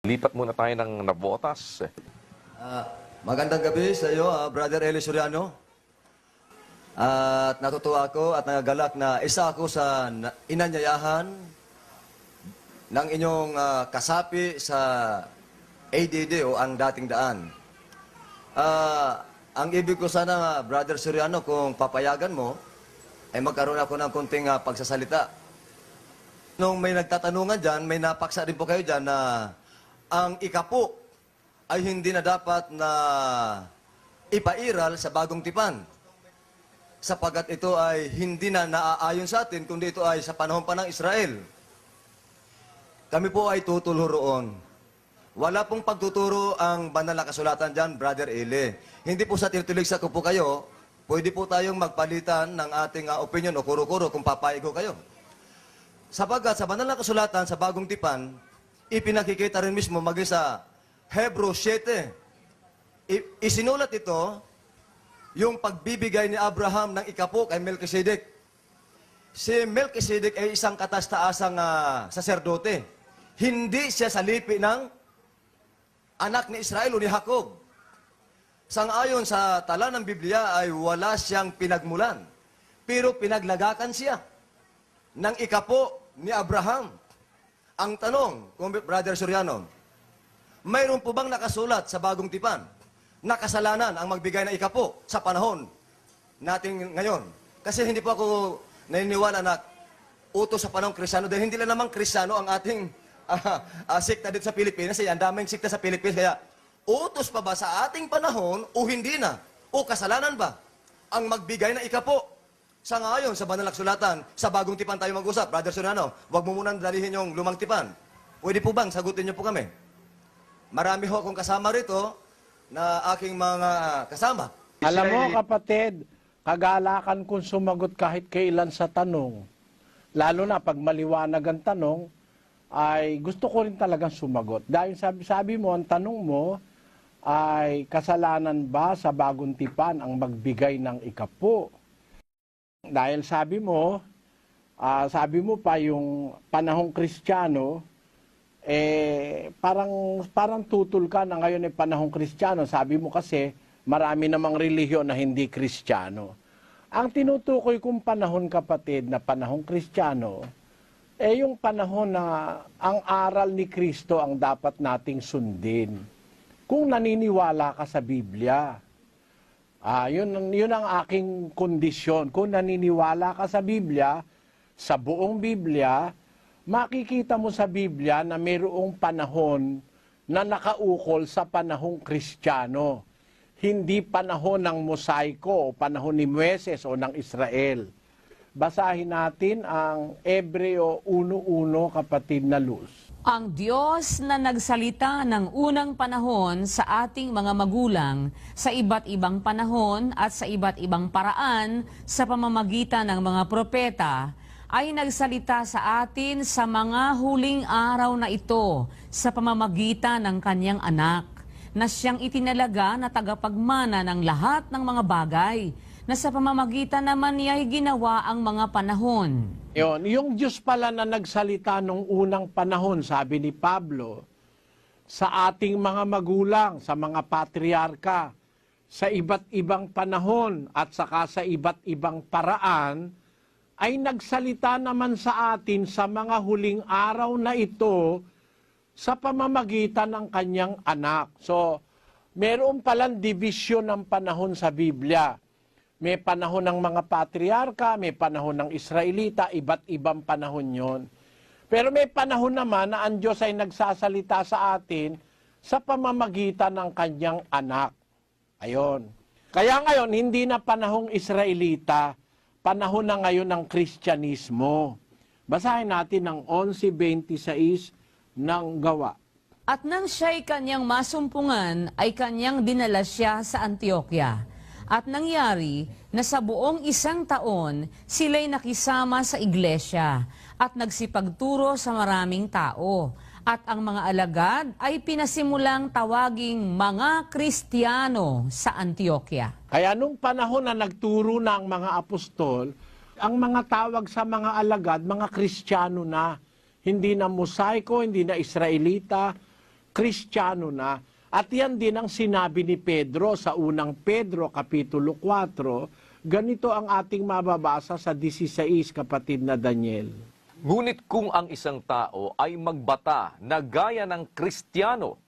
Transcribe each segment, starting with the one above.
Lipat muna tayo ng Navotas. Ah, Magandang gabi sa iyo, Brother Eli Soriano. At natutuwa ako at nagagalak na isa ako sa inanyayahan ng inyong kasapi sa ADD o ang dating daan. Ang ibig ko sana, Brother Soriano, kung papayagan mo, ay magkaroon ako ng konting pagsasalita. Nung may nagtatanungan dyan, may napaksa rin po kayo dyan na ang ikapo ay hindi na dapat na ipairal sa bagong tipan. Sapagat ito ay hindi na naaayon sa atin, kundi ito ay sa panahon pa ng Israel. Kami po ay tutulho roon. Wala pong pagtuturo ang banal na kasulatan dyan, Brother Eli. Hindi po sa tinutuligsa ko po kayo, pwede po tayong magpalitan ng ating opinion o kuro-kuro kung papayag ko kayo. Sapagat sa banal na kasulatan, sa bagong tipan, ipinakikita rin mismo maging sa Hebrews 7. Isinulat ito, yung pagbibigay ni Abraham ng ikapo kay Melchizedek. Si Melchizedek ay isang kataas-taasang saserdote. Hindi siya sa lipi ng anak ni Israel o ni Jacob. Sangayon sa tala ng Biblia ay wala siyang pinagmulan. Pero pinaglagakan siya ng ikapo ni Abraham. Ang tanong, Brother Soriano, mayroon po bang nakasulat sa bagong tipan na kasalanan ang magbigay ng ikapo sa panahon natin ngayon? Kasi hindi po ako naniniwala na utos sa panahon Kristyano dahil hindi lang naman Kristyano ang ating sikta dito sa Pilipinas. Ang daming sikta sa Pilipinas. Kaya utos pa ba sa ating panahon o hindi na? O kasalanan ba ang magbigay ng ikapo? Sa ngayon, sa banal na kasulatan, sa bagong tipan tayo mag-usap. Brother Soriano, huwag mo munang dalihin yung lumang tipan. Pwede po bang sagutin niyo po kami? Marami ho akong kasama rito na aking mga kasama. Alam mo kapatid, kagalakan kung sumagot kahit kailan sa tanong. Lalo na pag maliwanag ang tanong, ay gusto ko rin talagang sumagot. Dahil sabi mo, ang tanong mo ay kasalanan ba sa bagong tipan ang magbigay ng ikapo? Dahil sabi mo pa yung panahong Kristiyano, parang tutol ka na ngayon ay panahong Kristiyano. Sabi mo kasi marami namang relihiyon na hindi Kristiyano. Ang tinutukoy kong panahon, kapatid, na panahong Kristiyano, yung panahon na ang aral ni Kristo ang dapat nating sundin. Kung naniniwala ka sa Biblia, yun ang aking kondisyon. Kung naniniwala ka sa Biblia, sa buong Biblia, makikita mo sa Biblia na mayroong panahon na nakaukol sa panahong Kristiyano. Hindi panahon ng mosaiko o panahon ni Moises o ng Israel. Basahin natin ang Hebreo 1:1, kapatid na Luz. Ang Diyos na nagsalita ng unang panahon sa ating mga magulang sa iba't ibang panahon at sa iba't ibang paraan sa pamamagitan ng mga propeta ay nagsalita sa atin sa mga huling araw na ito sa pamamagitan ng kanyang anak na siyang itinalaga na tagapagmana ng lahat ng mga bagay na sa pamamagitan naman niya ay ginawa ang mga panahon. Yung Diyos pala na nagsalita nung unang panahon, sabi ni Pablo, sa ating mga magulang, sa mga patriarka, sa iba't ibang panahon at saka sa iba't ibang paraan, ay nagsalita naman sa atin sa mga huling araw na ito sa pamamagitan ng kanyang anak. So, meron palang division ng panahon sa Biblia. May panahon ng mga patriarka, may panahon ng Israelita, iba't ibang panahon yon. Pero may panahon naman na ang Diyos ay nagsasalita sa atin sa pamamagitan ng kanyang anak. Ayon. Kaya ngayon, hindi na panahong Israelita, panahon na ngayon ng Kristyanismo. Basahin natin ang 11:26 ng Gawa. At nang siya'y kanyang masumpungan, ay kanyang dinala siya sa Antioquia. At nangyari na sa buong 1 taon, sila'y nakisama sa iglesia at nagsipagturo sa maraming tao. At ang mga alagad ay pinasimulang tawaging mga Kristiyano sa Antioquia. Kaya nung panahon na nagturo na ang mga apostol, ang mga tawag sa mga alagad, mga Kristiyano na. Hindi na mosaiko, hindi na Israelita, Kristiyano na. At yan din ang sinabi ni Pedro sa unang Pedro, Kapitulo 4. Ganito ang ating mababasa sa 16, kapatid na Daniel. Ngunit kung ang isang tao ay magbata na gaya ng Kristiyano,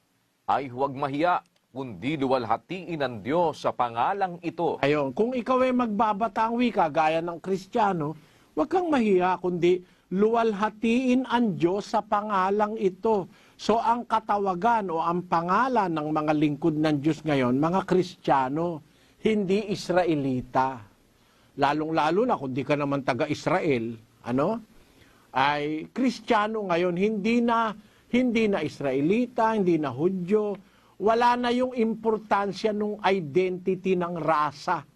ay huwag mahiya, kundi luwalhatiin ng Diyos sa pangalang ito. Ayon, kung ikaw ay magbabata ang wika gaya ng Kristiyano, huwag kang mahiya, kundi luwalhatiin ang Diyos sa pangalang ito. So ang katawagan o ang pangalan ng mga lingkod ng Diyos ngayon, mga Kristiyano, hindi Israelita. Lalong-lalo na kung di ka naman taga-Israel, ay Kristiyano ngayon, hindi na Israelita, hindi na Hudyo, wala na yung importansya ng identity ng rasa.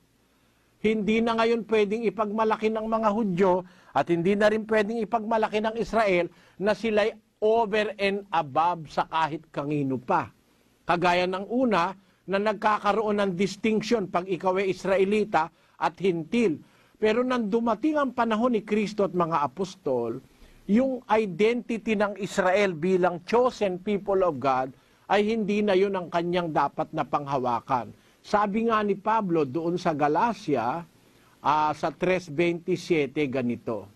Hindi na ngayon pwedeng ipagmalaki ng mga Hudyo at hindi na rin pwedeng ipagmalaki ng Israel na sila'y over and above sa kahit kanino pa. Kagaya ng una na nagkakaroon ng distinction pag ikaw ay Israelita at Hintil. Pero nang dumating ang panahon ni Kristo at mga apostol, yung identity ng Israel bilang chosen people of God ay hindi na yun ang kanyang dapat na panghawakan. Sabi nga ni Pablo doon sa Galacia, sa 3:27, ganito.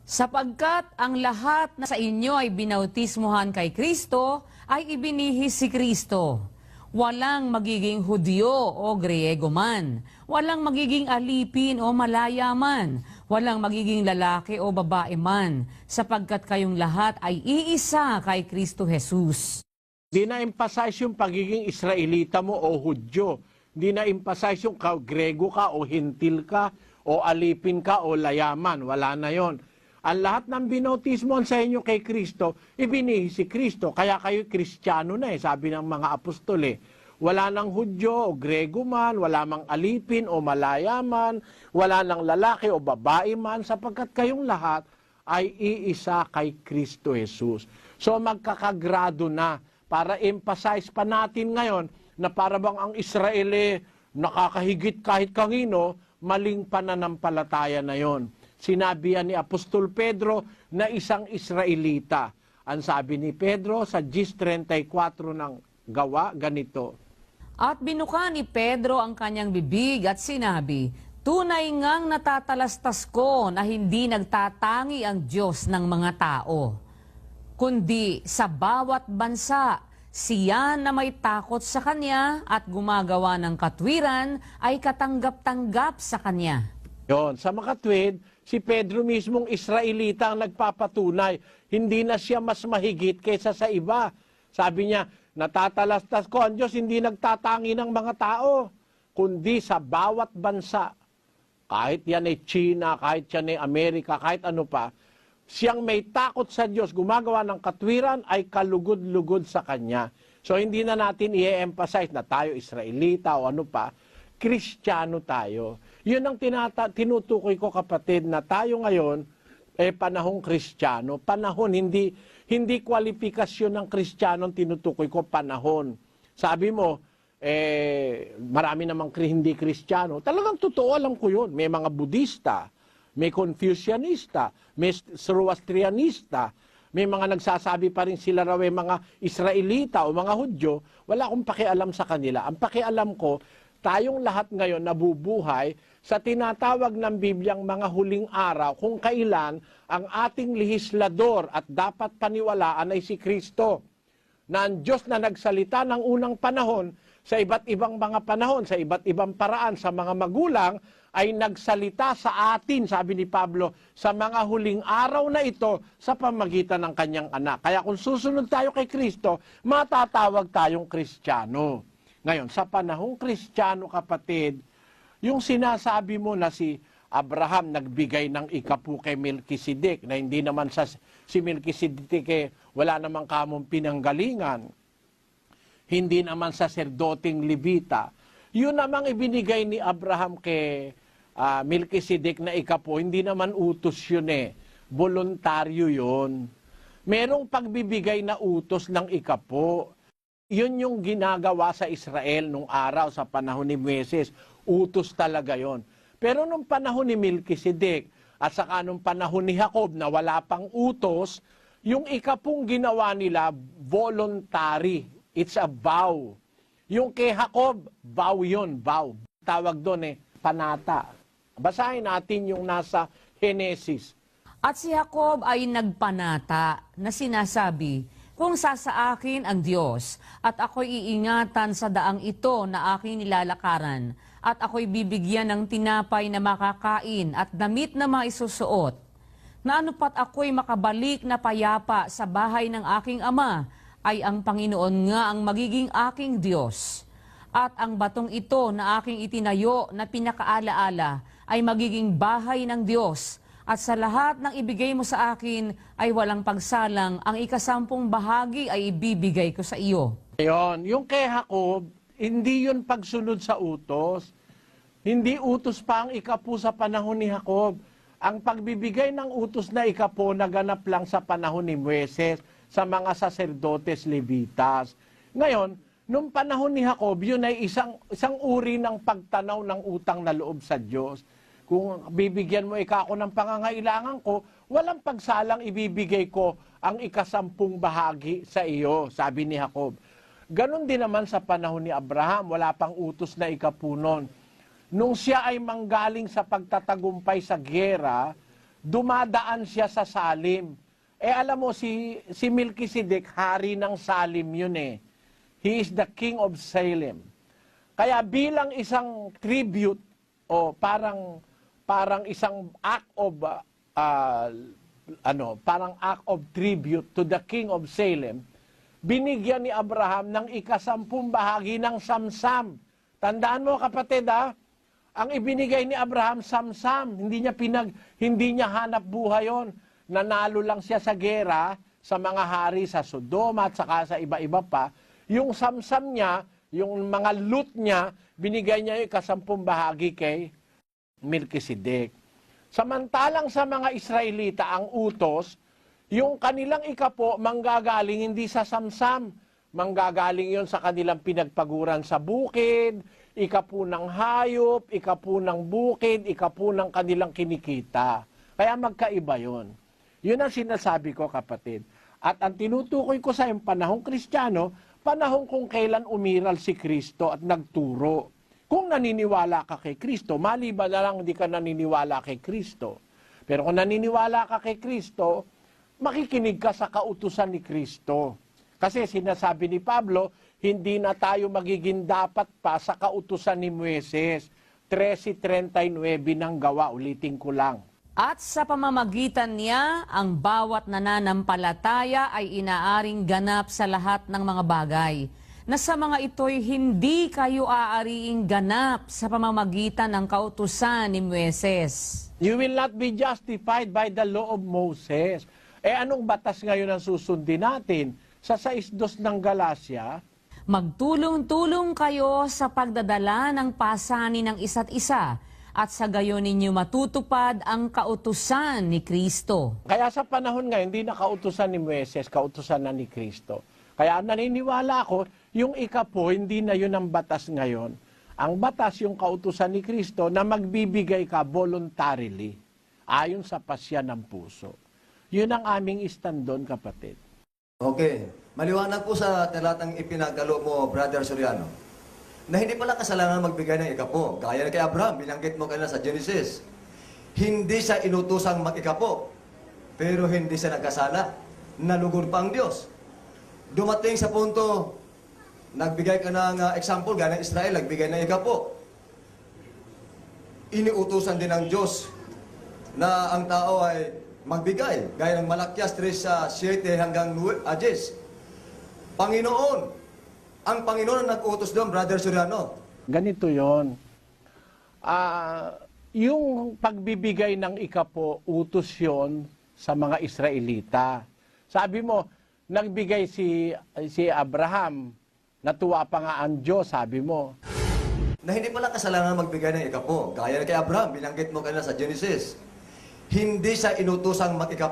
Sapagkat ang lahat na sa inyo ay binautismuhan kay Kristo, ay ibinihis si Kristo. Walang magiging Hudyo o Griego man. Walang magiging alipin o malaya man. Walang magiging lalaki o babae man. Sapagkat kayong lahat ay iisa kay Kristo Jesus. Di na-emphasize yung pagiging Israelita mo o Hudyo. Di na-emphasize yung Grego ka o Hintil ka o alipin ka o layaman. Wala na yon. Ang lahat ng binautismohan sa inyo kay Kristo, ibinihis si Kristo. Kaya kayo Kristiyano na sabi ng mga apostol Wala nang Hudyo o Grego man, wala mang alipin o malaya man, wala nang lalaki o babae man, sapagkat kayong lahat ay iisa kay Kristo Jesus. So magkakagrado na para emphasize pa natin ngayon na para bang ang Israel nakakahigit kahit kanino, maling pananampalataya na yon. Sinabi yan ni Apostol Pedro na isang Israelita. Ang sabi ni Pedro sa 10:34 ng Gawa, ganito. At binuka ni Pedro ang kanyang bibig at sinabi, tunay ngang natatalastas ko na hindi nagtatangi ang Diyos ng mga tao, kundi sa bawat bansa, siya na may takot sa Kanya at gumagawa ng katwiran ay katanggap-tanggap sa Kanya. Yon, sa makatwid, si Pedro mismong Israelita ang nagpapatunay. Hindi na siya mas mahigit kaysa sa iba. Sabi niya, natatalastas ko ang Diyos, hindi nagtatangi ng mga tao, kundi sa bawat bansa. Kahit yan ay China, kahit yan ay Amerika, kahit ano pa, siyang may takot sa Diyos, gumagawa ng katwiran, ay kalugod-lugod sa Kanya. So hindi na natin i-emphasize na tayo Israelita o ano pa, Kristiyano tayo. Yun ang tinutukoy ko, kapatid, na tayo ngayon, panahong Kristiyano. Panahon, hindi kwalifikasyon ng Kristiyano ang tinutukoy ko, panahon. Sabi mo, marami namang hindi Kristiyano. Talagang totoo, alam ko yun. May mga Budista, may Confucianista, may Zoroastrianista, may mga nagsasabi pa rin sila raw ay mga Israelita o mga Hudyo. Wala akong pakialam sa kanila. Ang pakialam ko, tayong lahat ngayon nabubuhay sa tinatawag ng Bibliang mga huling araw kung kailan ang ating lehislador at dapat paniwalaan ay si Kristo. Na ang Diyos na nagsalita ng unang panahon sa iba't ibang mga panahon, sa iba't ibang paraan sa mga magulang, ay nagsalita sa atin, sabi ni Pablo, sa mga huling araw na ito sa pamagitan ng kanyang anak. Kaya kung susunod tayo kay Kristo, matatawag tayong Kristiyano. Ngayon, sa panahong Kristiyano, kapatid, yung sinasabi mo na si Abraham nagbigay ng ikapu kay Melkisedek, na hindi naman si Melkisedek wala namang kamong pinanggalingan, hindi naman saserdoting Levita. Yun namang ibinigay ni Abraham kay Melkisedek na ikapu, hindi naman utos yun voluntaryo yun. Merong pagbibigay na utos ng ikapu. Yun yung ginagawa sa Israel nung araw sa panahon ni Moises. Utos talaga yon. Pero nung panahon ni Melkisedek at saka nung panahon ni Jacob na wala pang utos, yung ikapung ginawa nila voluntary. It's a vow. Yung kay Jacob, vow yun, vow. Tawag doon panata. Basahin natin yung nasa Genesis. At si Jacob ay nagpanata na sinasabi, kung sasaakin ang Diyos at ako'y iingatan sa daang ito na aking nilalakaran at ako'y bibigyan ng tinapay na makakain at damit na maisusuot, na anupat ako'y makabalik na payapa sa bahay ng aking ama, ay ang Panginoon nga ang magiging aking Diyos. At ang batong ito na aking itinayo na pinakaalaala ay magiging bahay ng Diyos. At sa lahat ng ibigay mo sa akin ay walang pagsalang, ang 10 bahagi ay ibibigay ko sa iyo. Ayun, yung kay Jacob, hindi yun pagsunod sa utos. Hindi utos pa ang 10 sa panahon ni Jacob. Ang pagbibigay ng utos na 10 naganap lang sa panahon ni Moises sa mga saserdotes levitas. Ngayon, nung panahon ni Jacob, yun ay isang uri ng pagtanaw ng utang na loob sa Diyos. Kung bibigyan mo ako ng pangangailangan ko, walang pagsalang ibibigay ko ang 10 bahagi sa iyo, sabi ni Jacob. Ganon din naman sa panahon ni Abraham, wala pang utos na 10 nun. Nung siya ay manggaling sa pagtatagumpay sa giyera, dumadaan siya sa Salim. Alam mo, si Melchizedek, hari ng Salim yun . He is the king of Salem. Kaya bilang isang tribute, o parang isang act of parang act of tribute to the king of Salem, binigyan ni Abraham ng 10 bahagi ng samsam. Tandaan mo kapatid ang ibinigay ni Abraham samsam, hindi niya hanap buhay yon. Nanalo lang siya sa gera sa mga hari sa Sodoma at saka sa iba-iba pa. Yung samsam niya, yung mga loot niya, binigay niya yung 10 bahagi kay Melchizedek. Samantalang sa mga Israelita, ang utos, yung kanilang 10 manggagaling hindi sa samsam. Manggagaling yon sa kanilang pinagpaguran sa bukid, 10 ng hayop, 10 ng bukid, 10 ng kanilang kinikita. Kaya magkaiba yon. Yun ang sinasabi ko, kapatid. At ang tinutukoy ko sa yung panahong Kristiyano, panahon kung kailan umiral si Kristo at nagturo. Kung naniniwala ka kay Kristo, maliban na lang hindi ka naniniwala kay Kristo. Pero kung naniniwala ka kay Kristo, makikinig ka sa kautusan ni Kristo. Kasi sinasabi ni Pablo, hindi na tayo magiging dapat pa sa kautusan ni Moises. 13:39 ng Gawa, ulitin ko lang. At sa pamamagitan niya, ang bawat nananampalataya ay inaaring ganap sa lahat ng mga bagay, na sa mga ito'y hindi kayo aariing ganap sa pamamagitan ng kautusan ni Moises. You will not be justified by the law of Moses. Anong batas ngayon ang susundin natin? Sa 6:2 ng Galacia, Magtulong-tulong kayo sa pagdadala ng pasanin ng isa't isa, at sa gayon ninyo matutupad ang kautusan ni Kristo. kaya sa panahon ngayon, hindi na kautusan ni Moises, kautusan na ni Kristo. Kaya naniniwala ako, yung 10, hindi na yun ang batas ngayon. Ang batas yung kautusan ni Kristo na magbibigay ka voluntarily, ayon sa pasya ng puso. Yun ang aming stand doon, kapatid. Okay. Maliwanag po sa talatang ipinagalo mo, Brother Soriano, na hindi pala kasalanan magbigay ng 10. Gaya na kay Abraham, binanggit mo kanina sa Genesis. Hindi siya inutosang mag-10, pero hindi siya nagkasala. Nalugod pa ang Diyos. Dumating sa punto, nagbigay ka ng example, gaya ng Israel, nagbigay ng 10. Iniutusan din ng Diyos na ang tao ay magbigay, gaya ng Malakyas 3:7 hanggang 10. Panginoon, ang Panginoon ang nag-utos doon, Brother Soriano. Ganito yon. Yung pagbibigay ng 10, utos yon sa mga Israelita. Sabi mo, nagbigay si Abraham, natuwa pa nga ang Diyos, sabi mo. Na hindi pala kasalanan magbigay ng 10. Gaya na kay Abraham, binanggit mo kanina sa Genesis. Hindi siya inutosang mag-10,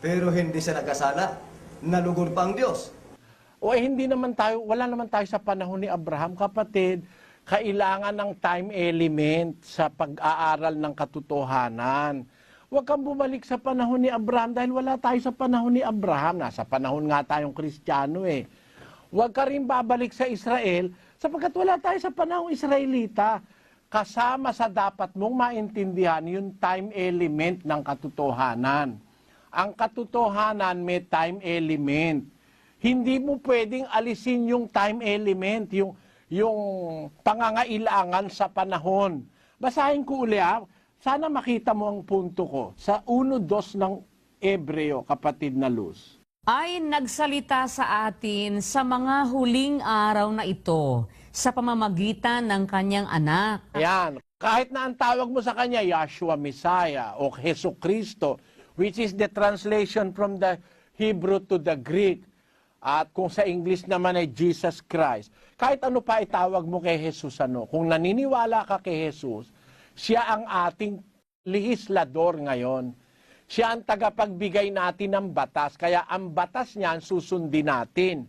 pero hindi siya nagkasala. Nalugod pa ang Diyos. Hindi naman tayo, wala naman tayo sa panahon ni Abraham, kapatid. Kailangan ng time element sa pag-aaral ng katotohanan. Huwag kang bumalik sa panahon ni Abraham dahil wala tayo sa panahon ni Abraham. Nasa panahon nga tayong Kristiyano . Huwag ka rin babalik sa Israel sapagkat wala tayo sa panahong Israelita. Kasama sa dapat mong maintindihan yung time element ng katotohanan. Ang katotohanan may time element. Hindi mo pwedeng alisin yung time element, yung pangangailangan sa panahon. Basahin ko uli ha. Sana makita mo ang punto ko. Sa 1:2 ng Ebreo, kapatid na Luz. Ay nagsalita sa atin sa mga huling araw na ito sa pamamagitan ng kanyang anak. Ayan. Kahit na ang tawag mo sa kanya, Yahshua Messiah o Jesu Cristo, which is the translation from the Hebrew to the Greek. At kung sa English naman ay Jesus Christ. Kahit ano pa itawag mo kay Jesus, kung naniniwala ka kay Jesus, siya ang ating lehislador ngayon. Siya ang tagapagbigay natin ng batas. Kaya ang batas niyan susundin natin.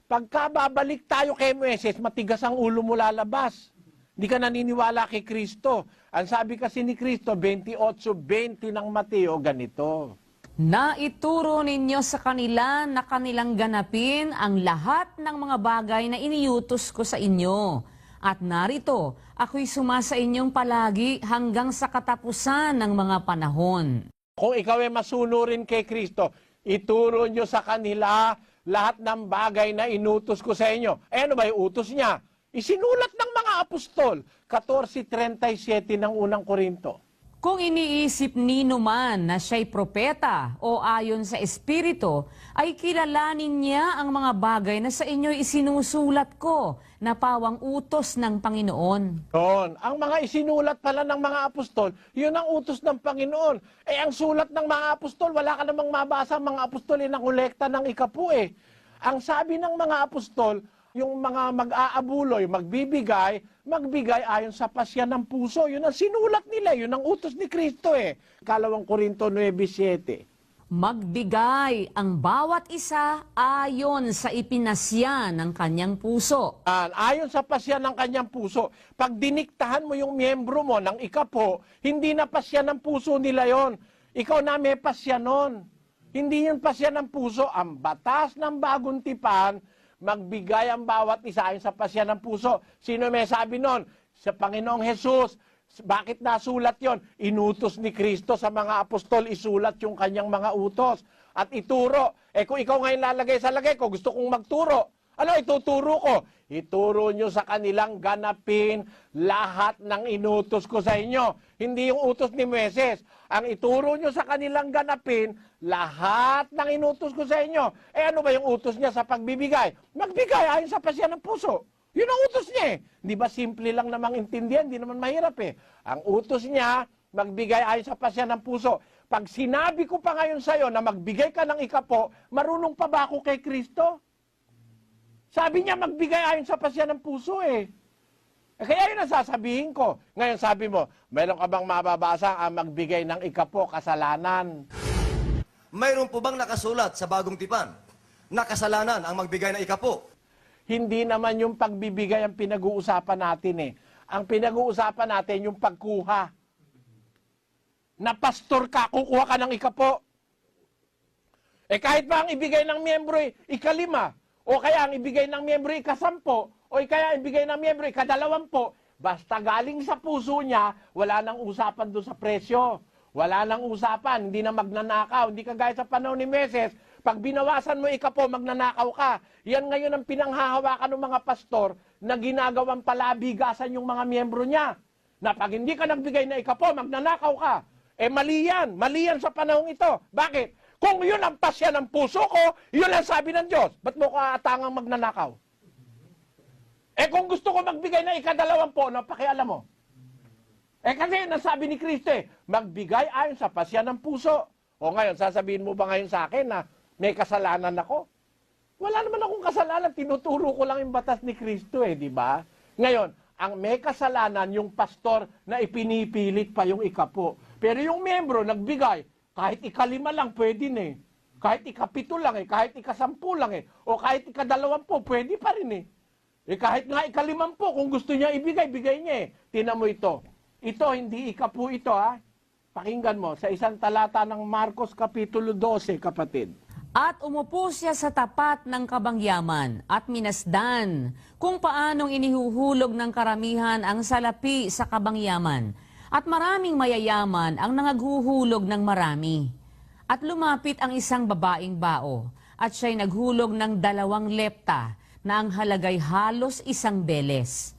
Pagka babalik tayo kay Moises, matigas ang ulo mo lalabas. Hindi ka naniniwala kay Kristo. Ang sabi kasi ni Kristo, 28:20 ng Mateo, ganito. Naituro ninyo sa kanila na kanilang ganapin ang lahat ng mga bagay na iniutos ko sa inyo. At narito, ako'y sumasa inyong palagi hanggang sa katapusan ng mga panahon. Kung ikaw ay masunurin kay Kristo, ituro nyo sa kanila lahat ng bagay na inutos ko sa inyo. Eh ano ba yung utos niya? Isinulat ng mga apostol, 14:37 ng unang Korinto. Kung iniisip nino man na siya'y propeta o ayon sa Espiritu, ay kilalanin niya ang mga bagay na sa inyo'y isinusulat ko na pawang utos ng Panginoon. Doon, ang mga isinulat pala ng mga apostol, yun ang utos ng Panginoon. Eh ang sulat ng mga apostol, wala ka namang mabasa ang mga apostol na kolekta ng ikapu eh. Ang sabi ng mga apostol, yung mga mag-aabuloy, magbigay ayon sa pasya ng puso. Yun ang sinulat nila, yun ang utos ni Kristo eh. 2 Korinto 9:7. Magbigay ang bawat isa ayon sa ipinasya ng kanyang puso. Ayon sa pasya ng kanyang puso, pag diniktahan mo yung miyembro mo ng ikapo, hindi na pasya ng puso nila yon. Ikaw na may pasya nun. Hindi yun pasya ng puso. Ang batas ng bagong tipan, magbigay ang bawat isa ayon sa pasya ng puso. Sino may sabi nun? Sa Panginoong Jesus. Bakit nasulat yon? Inutos ni Kristo sa mga apostol, isulat yung kanyang mga utos. At ituro. Eh kung ikaw ngayon lalagay sa lagay ko, gusto kong magturo. Ano ituturo ko? Ituro nyo sa kanilang ganapin lahat ng inutos ko sa inyo. Hindi yung utos ni Moises. Ang ituro nyo sa kanilang ganapin lahat ng inutos ko sa inyo. Eh ano ba yung utos niya sa pagbibigay? Magbigay ayon sa pasya ng puso. Yun ang utos niya eh. Di ba simple lang namang intindihan? Di naman mahirap eh. Ang utos niya, magbigay ayon sa pasya ng puso. Pag sinabi ko pa ngayon sa'yo na magbigay ka ng ikapo, marunong pa ba ako kay Kristo? Sabi niya magbigay ayon sa pasya ng puso eh. Kaya yun ang sasabihin ko. Ngayon sabi mo, mayroon ka bang mababasa ang magbigay ng ikapo, kasalanan? Mayroon po bang nakasulat sa bagong tipan na kasalanan ang magbigay ng ikapo? Hindi naman yung pagbibigay ang pinag-uusapan natin eh. Ang pinag-uusapan natin yung pagkuha. Na pastor ka, kukuha ka ng ikapo. Eh kahit ba ang ibigay ng miyembro ikalima, o kaya ang ibigay ng miyembro ikasampo, o kaya ang ibigay ng miyembro ikadalawampo, basta galing sa puso niya, wala nang usapan doon sa presyo. Wala nang usapan, hindi na magnanakaw. Hindi kagaya sa panahon ni Moises, pag binawasan mo ikapo, magnanakaw ka. Yan ngayon ang pinanghahawakan ng mga pastor na ginagawang palabigasan yung mga miyembro niya. Na pag hindi ka nagbigay na ikapo, magnanakaw ka. Eh mali yan sa panahon ito. Bakit? Kung yun ang pasya ng puso ko, yun ang sabi ng Diyos. Ba't mo ka atangang magnanakaw? Eh kung gusto ko magbigay na ikadalawampo, pakialam mo. Eh kasi nasabi ni Kristo magbigay ayon sa pasya ng puso. O ngayon, sasabihin mo ba ngayon sa akin na may kasalanan ako? Wala naman akong kasalanan, tinuturo ko lang yung batas ni Kristo di ba? Ngayon, ang may kasalanan yung pastor na ipinipilit pa yung ikapo. Pero yung miyembro nagbigay, kahit ikalima lang pwede Kahit ikapito lang kahit ikasampu lang O kahit ikadalawampu, pwede pa rin kahit nga ikalimampu, kung gusto niya ibigay, bigay niya Tingnan mo ito. Ito, hindi ikapu ito Pakinggan mo, sa isang talata ng Marcos Kapitulo 12, kapatid. At umupo siya sa tapat ng kabangyaman at minasdan kung paanong inihuhulog ng karamihan ang salapi sa kabangyaman at maraming mayayaman ang nangaghuhulog ng marami. At lumapit ang isang babaeng bao at siya'y naghulog ng 2 lepta na ang halagay halos 1 beles.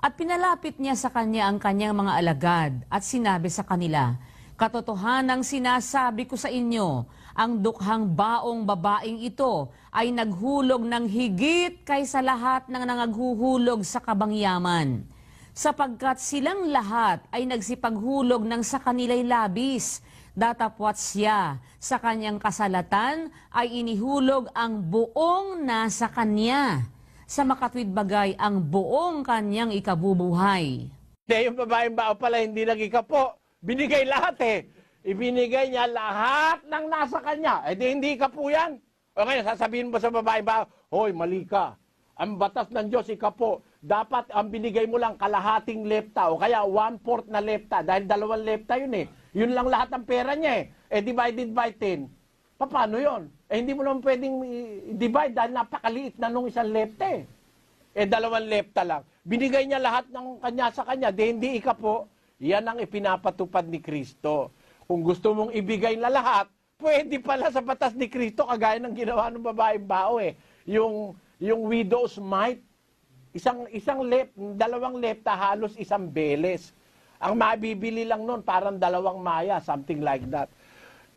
At pinalapit niya sa kanya ang kanyang mga alagad at sinabi sa kanila, "Katotohanang sinasabi ko sa inyo, ang dukhang baong babaeng ito ay naghulog ng higit kaysa lahat ng nangaghuhulog sa kabangyaman. Sapagkat silang lahat ay nagsipaghulog ng sa kanila'y labis, datapwat siya sa kanyang kasalatan ay inihulog ang buong nasa kanya. Sa makatwid bagay ang buong kanyang ikabubuhay." Yung babaeng bao pala hindi nag-ikapo. Binigay lahat eh. Ibinigay niya lahat ng nasa kanya. Eh di hindi ikapo yan. O ngayon, sasabihin mo sa babaeng bao, "Hoy, mali ka. Ang batas ng Diyos, ikapo. Dapat ang binigay mo lang kalahating lepta o kaya 1/4 na lepta. Dahil 2 lepta yun eh. Yun lang lahat ng pera niya eh. Eh divided by 10. Paano yun? Eh hindi mo naman pwedeng i-divide dahil napakaliit na nung 1 lepta eh. Eh 2 lepta lang. Binigay niya lahat ng kanya sa kanya. Di hindi ikapo. Yan ang ipinapatupad ni Kristo. Kung gusto mong ibigay na lahat, pwede pala sa batas ni Kristo kagaya ng ginawa ng babaeng bao eh. Yung widow's mite, 2 lepta halos 1 beles. Ang mabibili lang nun parang 2 maya, something like that.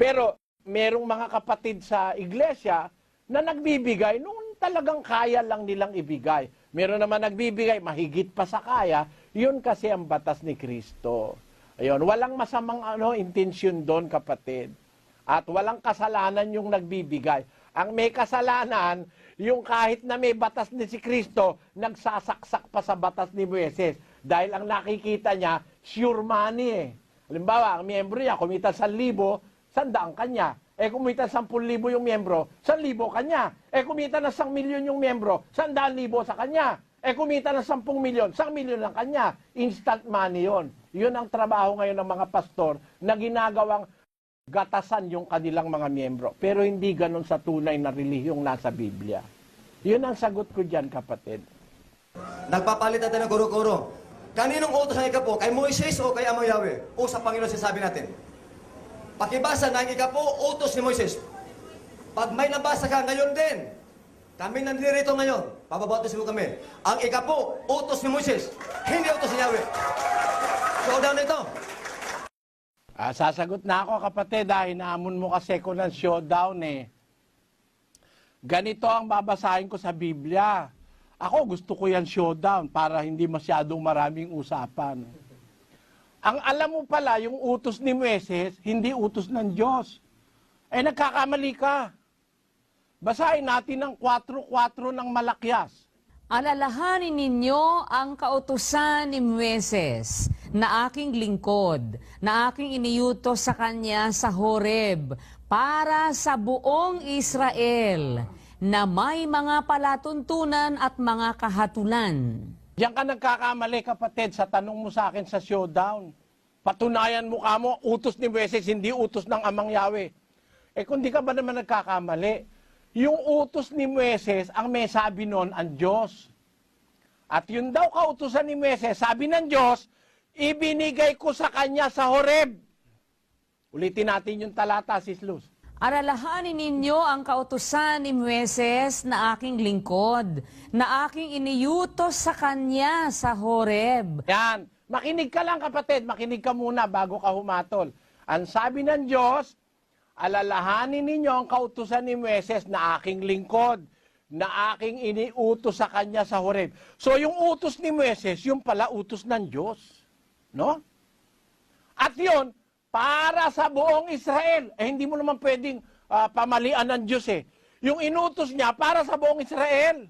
Pero merong mga kapatid sa iglesia na nagbibigay nung talagang kaya lang nilang ibigay. Meron naman nagbibigay mahigit pa sa kaya, yun kasi ang batas ni Kristo. Ayun, walang masamang intensyon doon, kapatid. At walang kasalanan yung nagbibigay. Ang may kasalanan, yung kahit na may batas ni si Kristo, nagsasaksak pa sa batas ni Moises. Dahil ang nakikita niya, sure money eh. Halimbawa, ang miyembro niya, kumita 1,000, 100 kanya. Eh kumita 10,000 yung miyembro, 1,000 kanya. Eh kumita na 100,000 yung miyembro, 100,000 sa kanya. Eh kumita na 10 milyon, 100,000 lang kanya. Instant money yon. Yun ang trabaho ngayon ng mga pastor na ginagawang gatasan yung kanilang mga miyembro. Pero hindi ganun sa tunay na relihiyong nasa Biblia. Yun ang sagot ko dyan, kapatid. Nagpapalit natin ng kuro-kuro. Kaninong utos ang ikapo? Kay Moises o kay Amo Yahweh? O sa Panginoon sinasabi natin? Pakibasa ng ikapo, utos ni Moises. Pag may nabasa ka ngayon din, kami nandito ngayon, pababatos mo kami. Ang ikapo, utos ni Moises, hindi utos ni Yahweh. Showdown ito. Sasagot na ako, kapatid, dahil naamon mo kasi ko ng showdown eh. Ganito ang babasahin ko sa Biblia. Ako gusto ko yan showdown para hindi masyadong maraming usapan. Ang alam mo pala, yung utos ni Moises, hindi utos ng Diyos. Eh nagkakamali ka. Basahin natin ang 4:4 ng Malakyas. Alalahanin ninyo ang kautusan ni Moises na aking lingkod, na aking iniyutos sa kanya sa Horeb, para sa buong Israel, na may mga palatuntunan at mga kahatulan. Diyan ka nagkakamali, kapatid, sa tanong mo sa akin sa showdown. Patunayan mo kamo, utos ni Moises, hindi utos ng Amang Yahweh. Eh kung di ka ba naman nagkakamali, yung utos ni Moises, ang may sabi nun, ang Diyos. At yun daw kautusan ni Moises, sabi ng Diyos, ibinigay ko sa kanya sa Horeb. Ulitin natin yung talata, Sis Luz. Alalahanin ninyo ang kautusan ni Moises na aking lingkod, na aking iniyutos sa kanya sa Horeb. Yan. Makinig ka lang, kapatid. Makinig ka muna bago ka humatol. Ang sabi ng Diyos, alalahanin ninyo ang kautusan ni Moises na aking lingkod, na aking iniutos sa kanya sa Horeb. So yung utos ni Moises, yung pala utos ng Diyos. No? At yun, para sa buong Israel. Eh hindi mo naman pwedeng pamalian ng Diyos eh. Yung inutos niya para sa buong Israel.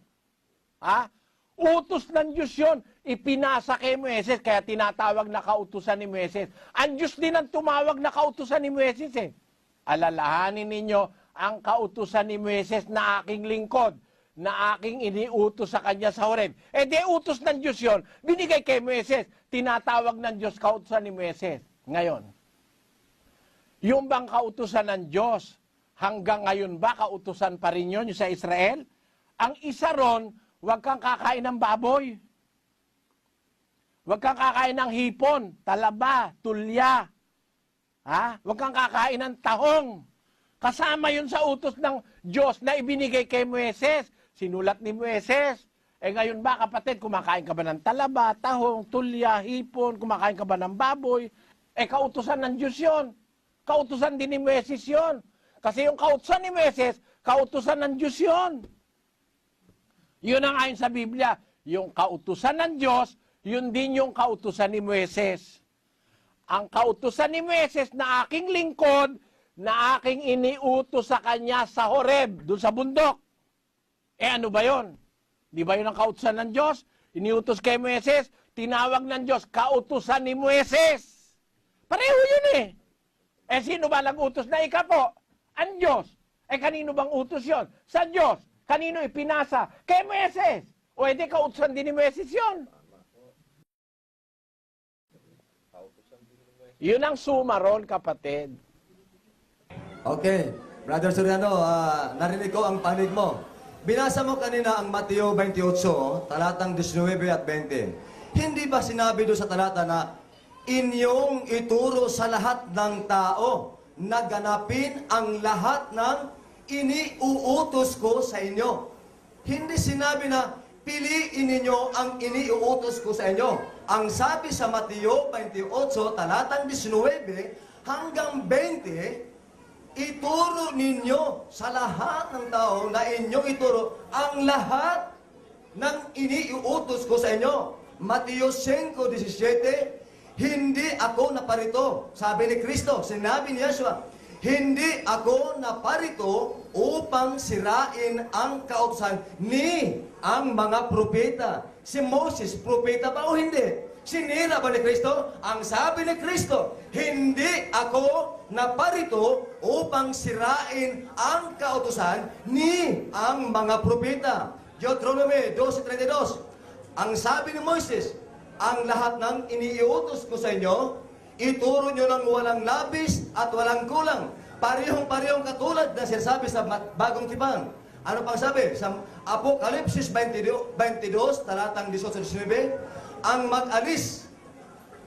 Utos ng Diyos yun. Ipinasa kay Moises, kaya tinatawag na kautusan ni Moises. Ang Diyos din ang tumawag na kautusan ni Moises eh. Alalahanin ninyo ang kautusan ni Moises na aking lingkod, na aking iniutos sa kanya sa Horeb. Eh di utos ng Diyos yun, binigay kay Moises, tinatawag ng Diyos kautusan ni Moises. Ngayon, yung bang kautusan ng Diyos, Hanggang ngayon ba, kautusan pa rin yun yung sa Israel? Ang isa ron, huwag kang kakain ng baboy. Huwag kang kakain ng hipon, talaba, tulya. Ha? Huwag kang kakain ng tahong. Kasama yun sa utos ng Diyos na ibinigay kay Moises. Sinulat ni Moises. Ngayon ba, kapatid, kumakain ka ba ng talaba, tahong, tulya, hipon, kumakain ka ba ng baboy? Kautusan ng Diyos yun. Kautusan din ni Moises yun. Kasi yung kautusan ni Moises, kautusan ng Diyos yun. Yun ang ayon sa Biblia. Yung kautusan ng Diyos, yun din yung kautusan ni Moises. Ang kautusan ni Moises na aking lingkod, na aking iniutos sa kanya sa Horeb, doon sa bundok. Ano ba yun? Di ba yun ang kautusan ng Diyos? Iniutos kay Moises, tinawag ng Diyos, kautusan ni Moises. Pareho yun eh. Sino ba nag-utos na ikapo? Ang Diyos. Kanino bang utos yon? Sa Diyos. Kanino ipinasa? Kay Moises. O edi kautusan din ni Moises yun. Yun ang sumaron, kapatid. Okay. Brother Soriano, narinig ko ang panig mo. Binasa mo kanina ang Mateo 28, talatang 19 at 20. Hindi ba sinabi doon sa talata na inyong ituro sa lahat ng tao na ganapin ang lahat ng iniuutos ko sa inyo? Hindi sinabi na piliin ninyo ang iniuutos ko sa inyo. Ang sabi sa Mateo 28, talatang 19 hanggang 20, ituro ninyo sa lahat ng tao na inyong ituro ang lahat ng iniuutos ko sa inyo. Mateo 5:17, hindi ako naparito, sabi ni Kristo, sinabi ni Yeshua, hindi ako naparito upang sirain ang kautusan ni ang mga propeta. Si Moses, propeta ba o hindi? Sinira ba ni Kristo? Ang sabi ni Kristo, hindi ako naparito upang sirain ang kautusan ni ang mga propeta. Deuteronomy 12:32. Ang sabi ni Moses, ang lahat ng iniutos ko sa inyo, ituro nyo ng walang labis at walang kulang. Parehong-parehong katulad na sinasabi sa Bagong Tipan. Ano pang sabi? Sa Apokalipsis 22, talatang 18-19, ang mag-alis,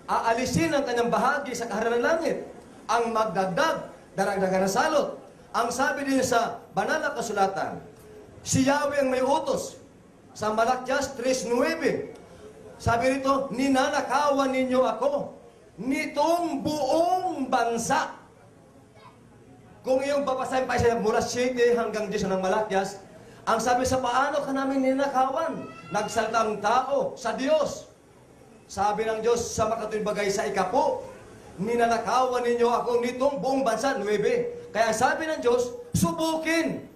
aalisin ang kanyang bahagi sa kaharan ng langit. Ang magdagdag, daragdagan ng salot. Ang sabi din sa banal na kasulatan, si Yahweh ang may utos. Sa Malakyas 3:9, sabi rito, ninanakawan ninyo ako nitong buong bansa. Kung iyong babasahin pa siya mula 7 hanggang 10 ng Malakyas, ang sabi sa paano ka namin ninakawan? Nagsalita ang tao sa Diyos. Sabi ng Diyos sa makatuwid bagay sa ikapo, ninanakawan ninyo ako nitong buong bansa, 9. Kaya sabi ng Diyos, subukin.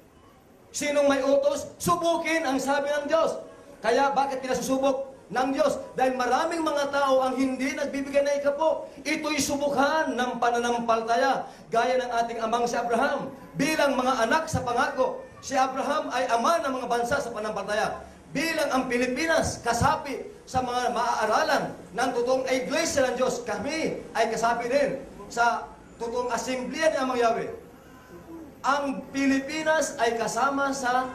Sinong may utos? Subukin ang sabi ng Diyos. Kaya bakit pinasusubok ng Diyos? Dahil maraming mga tao ang hindi nagbibigay na ikapo. Ito'y subukan ng pananampalataya. Gaya ng ating amang si Abraham. Bilang mga anak sa pangako, si Abraham ay ama ng mga bansa sa pananampalataya. Bilang ang Pilipinas, kasapi sa mga maaaralan ng totoong iglesia ng Diyos, kami ay kasapi din sa totoong assemblea ni Amang Yahweh. Ang Pilipinas ay kasama sa